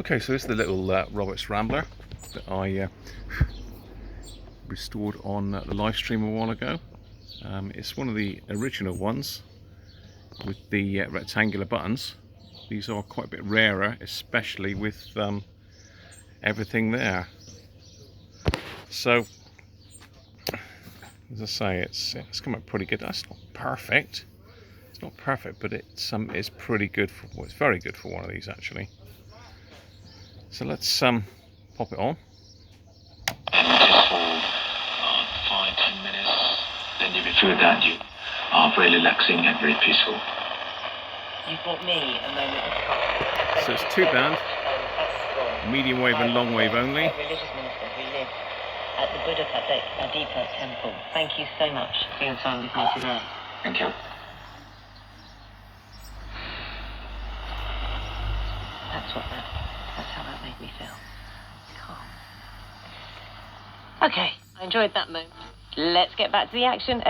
Okay, so this is the little Roberts Rambler that I restored on the live stream a while ago. It's one of the original ones with the rectangular buttons. These are quite a bit rarer, especially with everything there. So, as I say, it's come out pretty good. That's not perfect. It's not perfect, but it's pretty good. Well, it's very good for one of these actually. So let's pop it on. Just hold 5-10 minutes. Then you will feel that you are very relaxing and very peaceful. You brought me a moment of calm. So it's two band, medium wave and long wave only. Religious minister who lives at the Buddha temple. Thank you so much for your time with me today. Thank you. That's how that made me feel. Calm. Okay, I enjoyed that moment. Let's get back to the action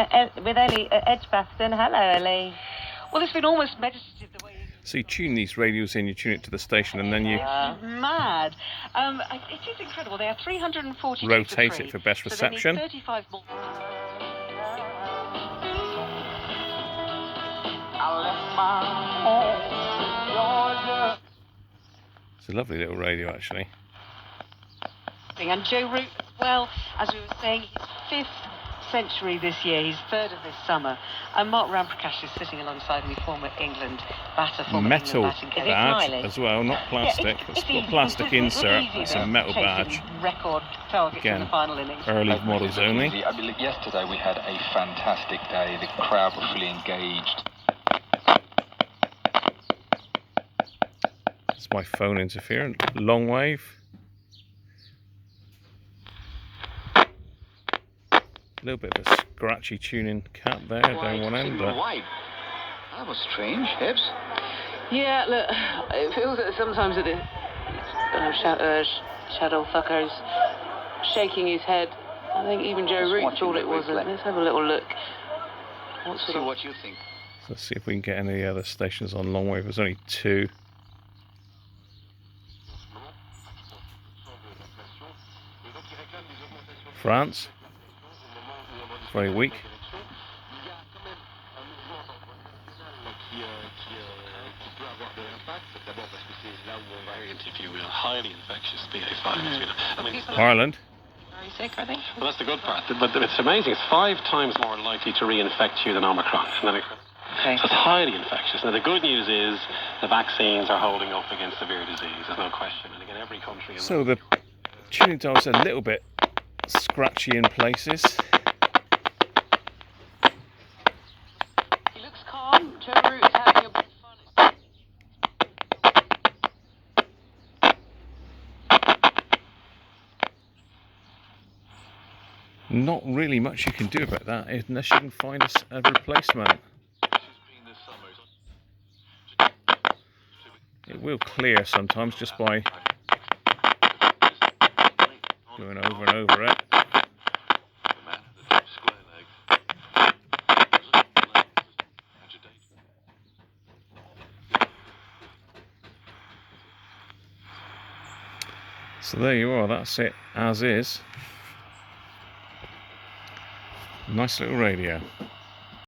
with Ellie at Edgbaston. Hello, Ellie. Well, it's been almost meditative the way. So you tune these radios in, you tune it to the station, and then you Mad. It is incredible. They are 340 rotate it for best reception. So they need 35 more. It's a lovely little radio actually. And Joe Root, well, as we were saying, his 5th century this year, his 3rd of this summer. And Mark Ramprakash is sitting alongside me, former England batter, former Metal England batting badge as well, not plastic. It's got a plastic insert. It's a metal badge. Record targets in the Again, final innings. early models only. I believe yesterday we had a fantastic day. The crowd were fully engaged. It's my phone interference. Long wave. A little bit of a scratchy tuning cap there down one end. But That was strange, Hibbs. Yeah, look, it feels that sometimes that Shadow Fucker's shaking his head. I think even Joe Root thought it wasn't. Let's have a little look. What you think? let's see if we can get any other stations on long wave. There's only 2. France, very weak. Highly infectious BA5. Ireland. Very sick, I think. Well, that's the good part. But it's amazing. It's 5 times more likely to reinfect you than Omicron. Okay. So it's highly infectious. Now, the good news is the vaccines are holding up against severe disease. There's no question. And again, every country... So the tuning dial's a little bit scratchy in places. He looks calm. Joe Root is having a bit of fun. Not really much you can do about that unless you can find a replacement. It will clear sometimes just by going over and over it. So there you are, that's it as is. Nice little radio.